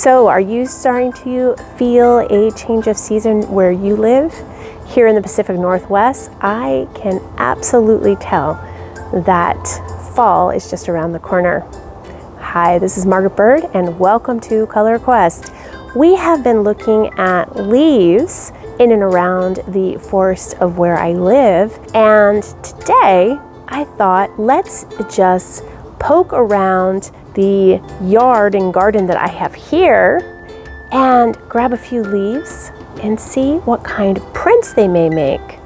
So are you starting to feel a change of season where you live? Here in the Pacific Northwest, I can absolutely tell that fall is just around the corner. Hi, this is Margaret Byrd and welcome to Color Quest. We have been looking at leaves in and around the forest of where I live, and today I thought let's just poke around the yard and garden that I have here and grab a few leaves and see what kind of prints they may make.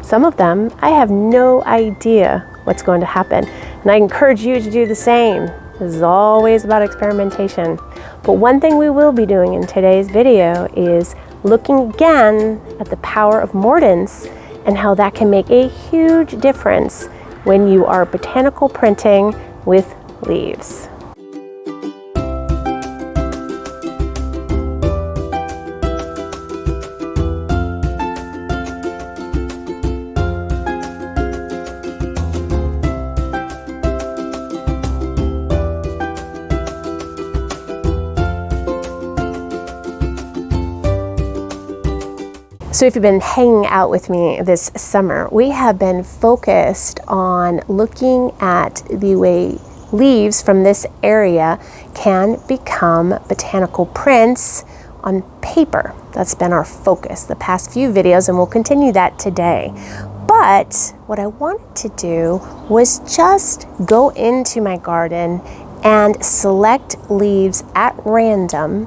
Some of them, I have no idea what's going to happen, and I encourage you to do the same. This is always about experimentation. But one thing we will be doing in today's video is looking again at the power of mordants and how that can make a huge difference when you are botanical printing with leaves. So if you've been hanging out with me this summer, we have been focused on looking at the way leaves from this area can become botanical prints on paper. That's been our focus the past few videos, and we'll continue that today. But what I wanted to do was just go into my garden and select leaves at random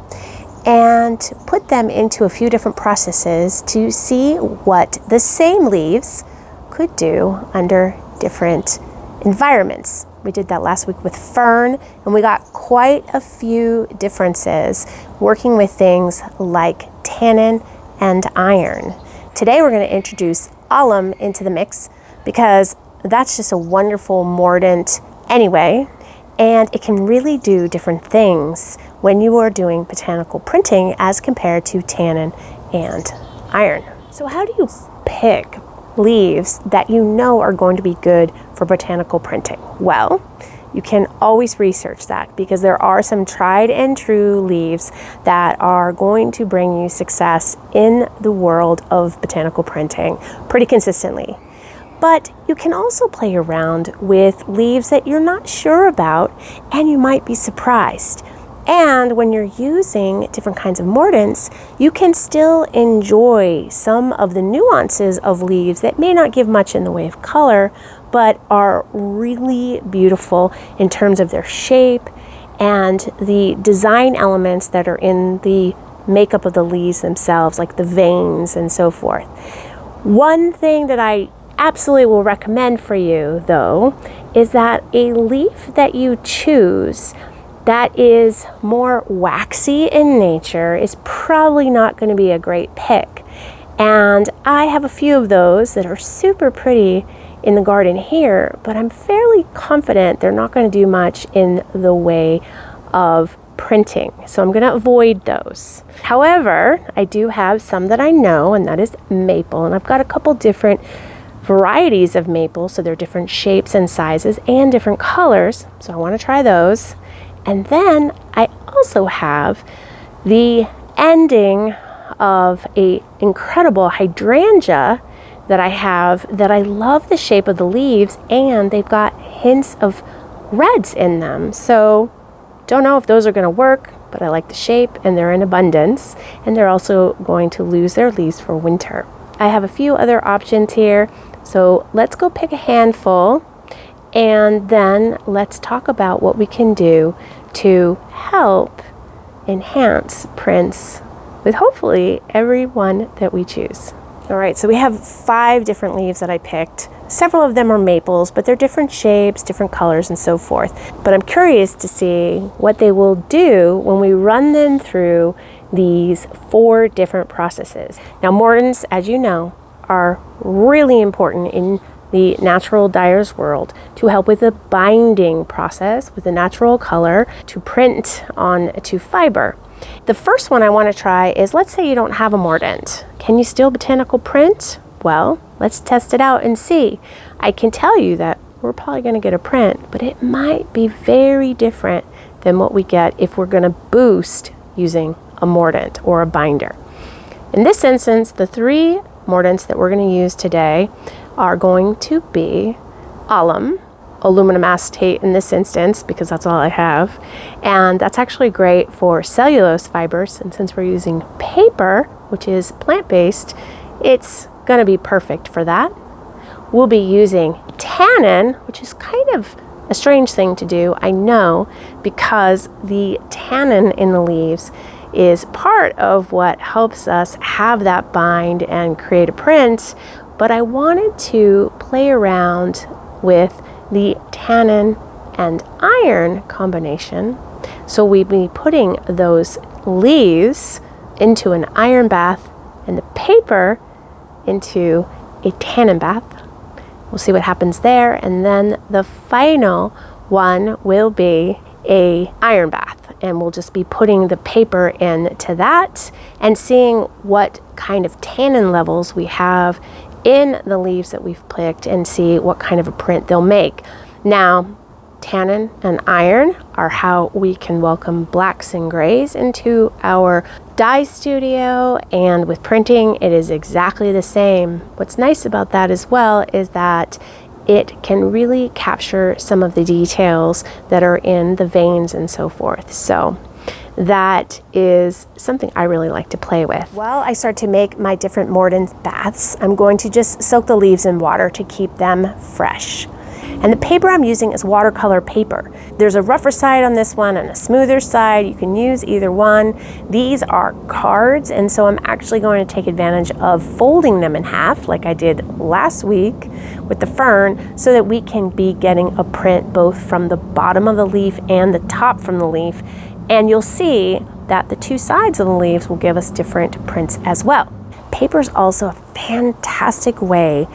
and put them into a few different processes to see what the same leaves could do under different environments. We did that last week with fern, and we got quite a few differences working with things like tannin and iron. Today we're going to introduce alum into the mix because that's just a wonderful mordant anyway, and it can really do different things when you are doing botanical printing as compared to tannin and iron. So how do you pick leaves that you know are going to be good for botanical printing? Well, you can always research that because there are some tried and true leaves that are going to bring you success in the world of botanical printing pretty consistently. But you can also play around with leaves that you're not sure about, and you might be surprised. And when you're using different kinds of mordants, you can still enjoy some of the nuances of leaves that may not give much in the way of color, but are really beautiful in terms of their shape and the design elements that are in the makeup of the leaves themselves, like the veins and so forth. One thing that I absolutely will recommend for you, though, is that a leaf that you choose that is more waxy in nature is probably not going to be a great pick. And I have a few of those that are super pretty in the garden here, but I'm fairly confident they're not going to do much in the way of printing. So I'm going to avoid those. However, I do have some that I know, and that is maple. And I've got a couple different varieties of maple, so they're different shapes and sizes and different colors. So I want to try those. And then I also have the ending of a incredible hydrangea that I have that I love the shape of the leaves, and they've got hints of reds in them. So don't know if those are going to work, but I like the shape and they're in abundance, and they're also going to lose their leaves for winter. I have a few other options here, so let's go pick a handful. And then let's talk about what we can do to help enhance prints with hopefully every one that we choose. All right, so we have 5 different leaves that I picked. Several of them are maples, but they're different shapes, different colors, and so forth. But I'm curious to see what they will do when we run them through these 4 different processes. Now, mordants, as you know, are really important in the natural dyer's world to help with the binding process with the natural color to print onto fiber. The first one I want to try is, let's say you don't have a mordant. Can you still botanical print? Well, let's test it out and see. I can tell you that we're probably going to get a print, but it might be very different than what we get if we're going to boost using a mordant or a binder. In this instance, the 3 mordants that we're going to use today are going to be alum, aluminum acetate in this instance, because that's all I have. And that's actually great for cellulose fibers. And since we're using paper, which is plant-based, it's going to be perfect for that. We'll be using tannin, which is kind of a strange thing to do, I know, because the tannin in the leaves is part of what helps us have that bind and create a print. But I wanted to play around with the tannin and iron combination. So we'd be putting those leaves into an iron bath and the paper into a tannin bath. We'll see what happens there. And then the final one will be a iron bath. And we'll just be putting the paper into that and seeing what kind of tannin levels we have in the leaves that we've picked and see what kind of a print they'll make. Now, tannin and iron are how we can welcome blacks and grays into our dye studio, and with printing it is exactly the same. What's nice about that as well is that it can really capture some of the details that are in the veins and so forth. So that is something I really like to play with. While I start to make my different mordant baths, I'm going to just soak the leaves in water to keep them fresh. And the paper I'm using is watercolor paper. There's a rougher side on this one and a smoother side. You can use either one. These are cards, and so I'm actually going to take advantage of folding them in half like I did last week with the fern, so that we can be getting a print both from the bottom of the leaf and the top from the leaf. And you'll see that the 2 sides of the leaves will give us different prints as well. Paper is also a fantastic way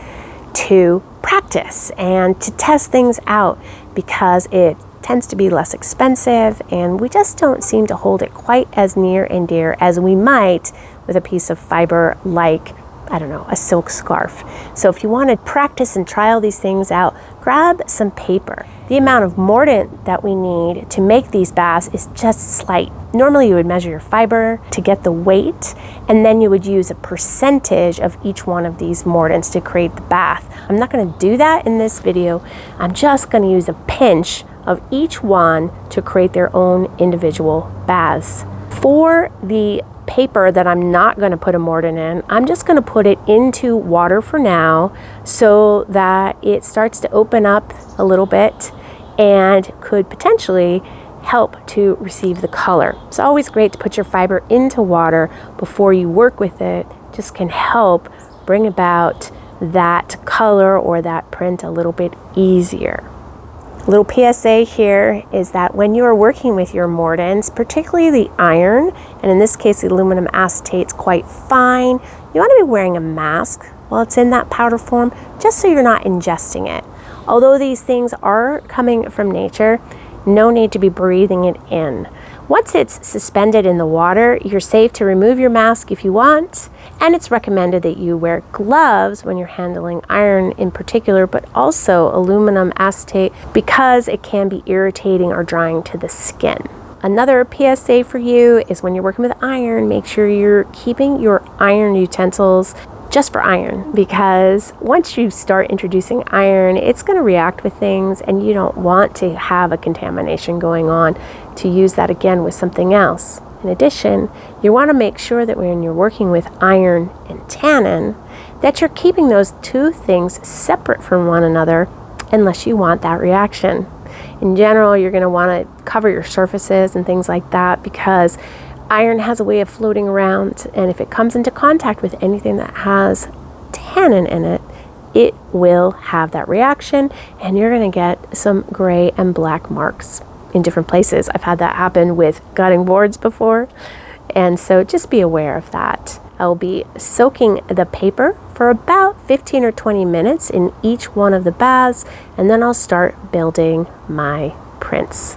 to practice and to test things out because it tends to be less expensive, and we just don't seem to hold it quite as near and dear as we might with a piece of fiber like, I don't know, a silk scarf. So if you want to practice and try all these things out, grab some paper. The amount of mordant that we need to make these baths is just slight. Normally you would measure your fiber to get the weight, and then you would use a percentage of each one of these mordants to create the bath. I'm not going to do that in this video. I'm just going to use a pinch of each one to create their own individual baths. For the paper that I'm not going to put a mordant in, I'm just going to put it into water for now so that it starts to open up a little bit and could potentially help to receive the color. It's always great to put your fiber into water before you work with it. Just can help bring about that color or that print a little bit easier. A little PSA here is that when you are working with your mordants, particularly the iron, and in this case the aluminum acetate's quite fine, you want to be wearing a mask while it's in that powder form, just so you're not ingesting it. Although these things are coming from nature, no need to be breathing it in. Once it's suspended in the water, you're safe to remove your mask if you want, and it's recommended that you wear gloves when you're handling iron in particular, but also aluminum acetate, because it can be irritating or drying to the skin. Another PSA for you is when you're working with iron, make sure you're keeping your iron utensils just for iron, because once you start introducing iron, it's going to react with things and you don't want to have a contamination going on to use that again with something else. In addition, you want to make sure that when you're working with iron and tannin, that you're keeping those 2 things separate from one another unless you want that reaction. In general, you're going to want to cover your surfaces and things like that, because iron has a way of floating around, and if it comes into contact with anything that has tannin in it, it will have that reaction, and you're going to get some gray and black marks in different places. I've had that happen with gutting boards before, and so just be aware of that. I'll be soaking the paper for about 15 or 20 minutes in each one of the baths, and then I'll start building my prints.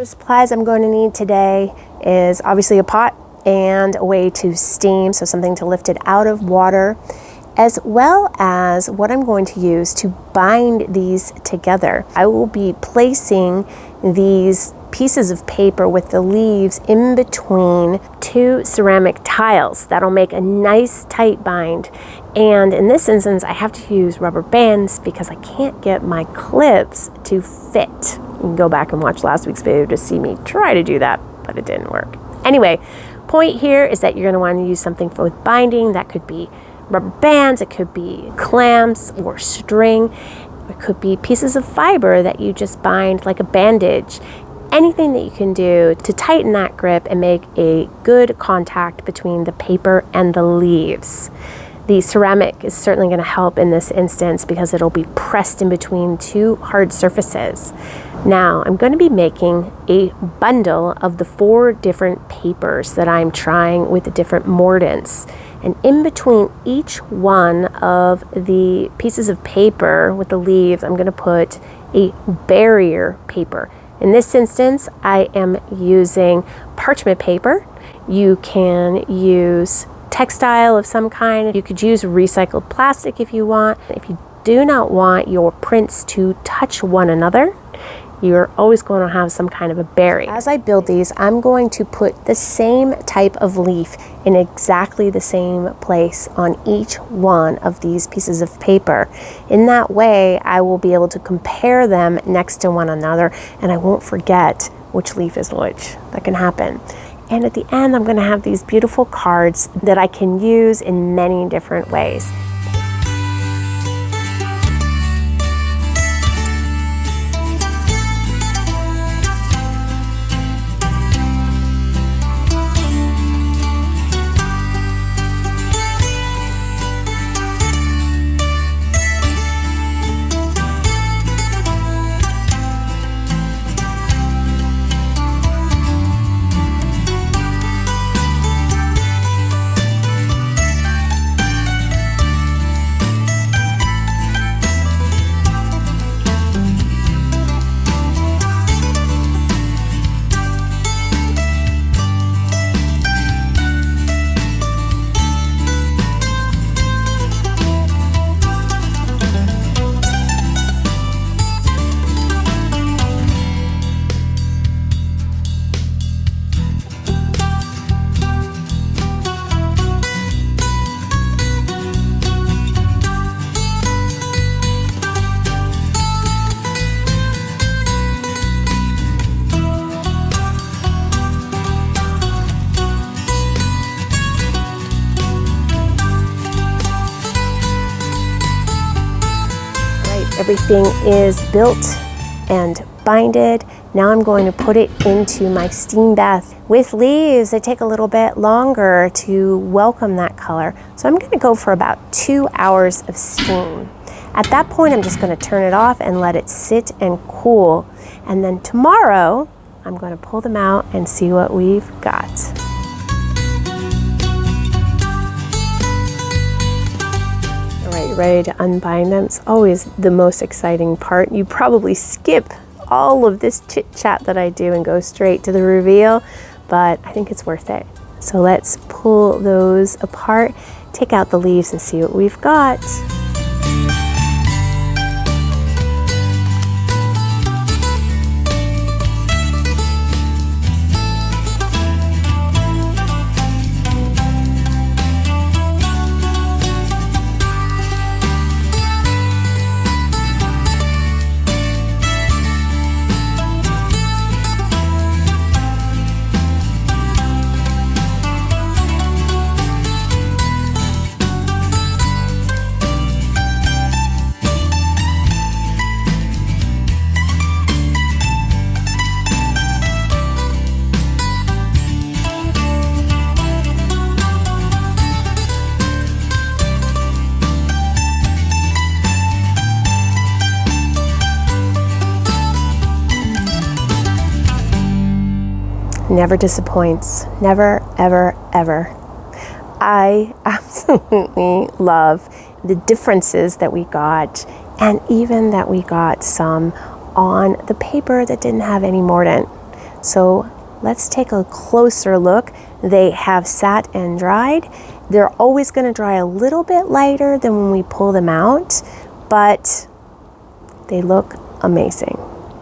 supplies I'm going to need today is obviously a pot and a way to steam, so something to lift it out of water, as well as what I'm going to use to bind these together. I will be placing these pieces of paper with the leaves in between two ceramic tiles. That'll make a nice tight bind. And in this instance, I have to use rubber bands because I can't get my clips to fit. You can go back and watch last week's video to see me try to do that, but it didn't work. Anyway, point here is that you're going to want to use something for with binding. That could be rubber bands, it could be clamps or string, it could be pieces of fiber that you just bind like a bandage. Anything that you can do to tighten that grip and make a good contact between the paper and the leaves. The ceramic is certainly going to help in this instance because it'll be pressed in between two hard surfaces. Now, I'm going to be making a bundle of the 4 different papers that I'm trying with the different mordants. And in between each one of the pieces of paper with the leaves, I'm going to put a barrier paper. In this instance, I am using parchment paper. You can use textile of some kind. You could use recycled plastic if you want. If you do not want your prints to touch one another, you're always going to have some kind of a barrier. As I build these, I'm going to put the same type of leaf in exactly the same place on each one of these pieces of paper. In that way, I will be able to compare them next to one another and I won't forget which leaf is which. That can happen. And at the end, I'm going to have these beautiful cards that I can use in many different ways. Everything is built and binded. Now I'm going to put it into my steam bath. With leaves, they take a little bit longer to welcome that color. So I'm going to go for about 2 hours of steam. At that point, I'm just going to turn it off and let it sit and cool. And then tomorrow, I'm going to pull them out and see what we've got. Ready to unbind them. It's always the most exciting part. You probably skip all of this chit chat that I do and go straight to the reveal, but I think it's worth it. So let's pull those apart, take out the leaves and see what we've got. Never disappoints. Never, ever, ever. I absolutely love the differences that we got, and even that we got some on the paper that didn't have any mordant. So let's take a closer look. They have sat and dried. They're always going to dry a little bit lighter than when we pull them out, but they look amazing.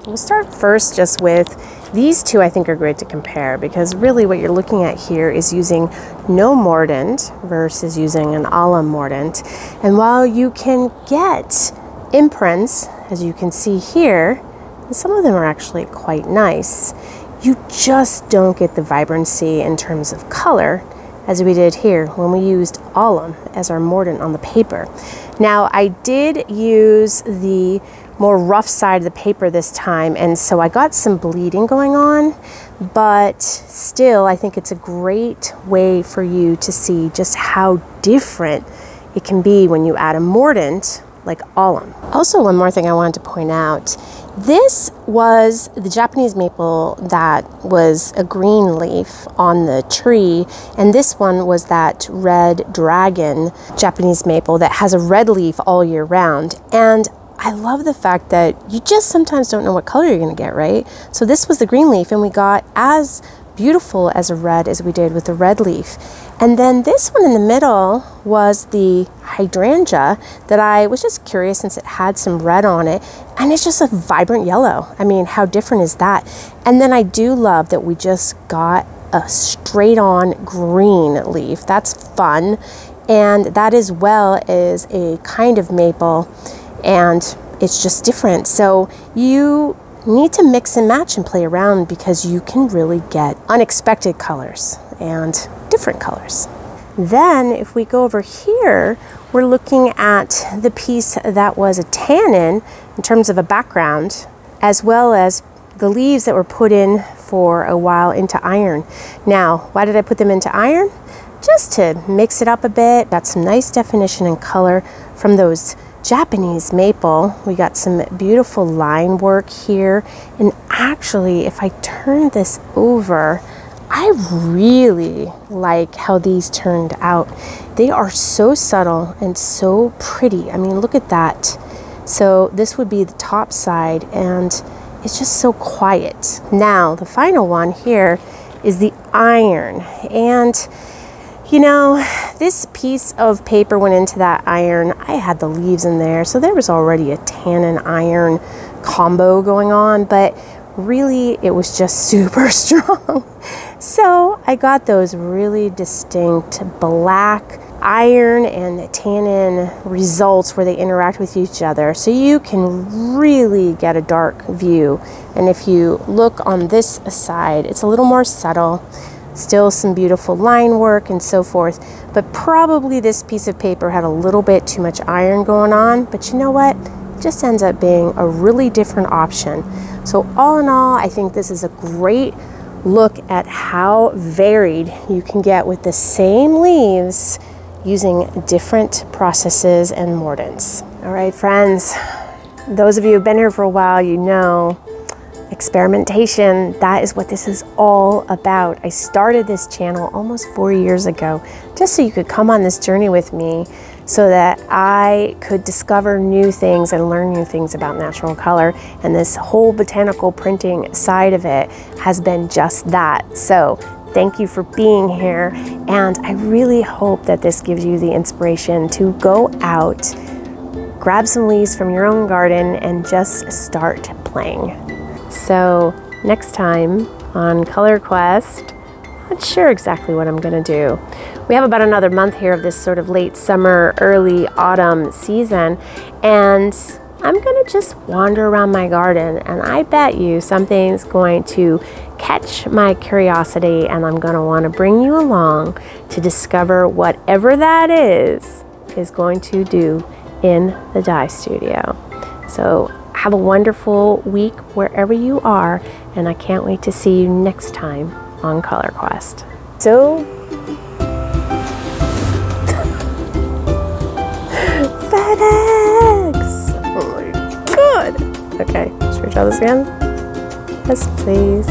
We'll start first just with these two. I think are great to compare, because really what you're looking at here is using no mordant versus using an alum mordant. And while you can get imprints, as you can see here, and some of them are actually quite nice, you just don't get the vibrancy in terms of color as we did here when we used alum as our mordant on the paper. Now, I did use the more rough side of the paper this time, and so I got some bleeding going on, but still I think it's a great way for you to see just how different it can be when you add a mordant like alum. Also, one more thing I wanted to point out. This was the Japanese maple that was a green leaf on the tree, and this one was that red dragon Japanese maple that has a red leaf all year round. And I love the fact that you just sometimes don't know what color you're going to get, right? So this was the green leaf, and we got as beautiful as a red as we did with the red leaf. And then this one in the middle was the hydrangea that I was just curious, since it had some red on it, and it's just a vibrant yellow. I mean, how different is that? And then I do love that we just got a straight on green leaf. That's fun. And that as well is a kind of maple, and it's just different. So you need to mix and match and play around, because you can really get unexpected colors and different colors. Then if we go over here, we're looking at the piece that was a tannin in terms of a background, as well as the leaves that were put in for a while into iron. Now, why did I put them into iron? Just to mix it up a bit. Got some nice definition and color from those Japanese maple. We got some beautiful line work here, and actually if I turn this over, I really like how these turned out. They are so subtle and so pretty. I mean, look at that. So this would be the top side, and it's just so quiet. Now the final one here is the iron, and you know, this piece of paper went into that iron. I had the leaves in there, so there was already a tannin iron combo going on, but really it was just super strong. So I got those really distinct black iron and tannin results where they interact with each other, so you can really get a dark view. And if you look on this side, it's a little more subtle. Still some beautiful line work and so forth, but probably this piece of paper had a little bit too much iron going on, but you know what? It just ends up being a really different option. So all in all, I think this is a great look at how varied you can get with the same leaves using different processes and mordants. All right, friends, those of you who've been here for a while, you know, experimentation, that is what this is all about. I started this channel almost 4 years ago just so you could come on this journey with me, so that I could discover new things and learn new things about natural color. And this whole botanical printing side of it has been just that. So thank you for being here, and I really hope that this gives you the inspiration to go out, grab some leaves from your own garden, and just start playing. So next time on Color Quest, not sure exactly what I'm gonna do. We have about another month here of this sort of late summer, early autumn season, and I'm gonna just wander around my garden, and I bet you something's going to catch my curiosity, and I'm gonna wanna bring you along to discover whatever that is going to do in the dye studio. So have a wonderful week wherever you are, and I can't wait to see you next time on Color Quest. So, FedEx! Oh my God! Okay, should we try this again? Yes, please.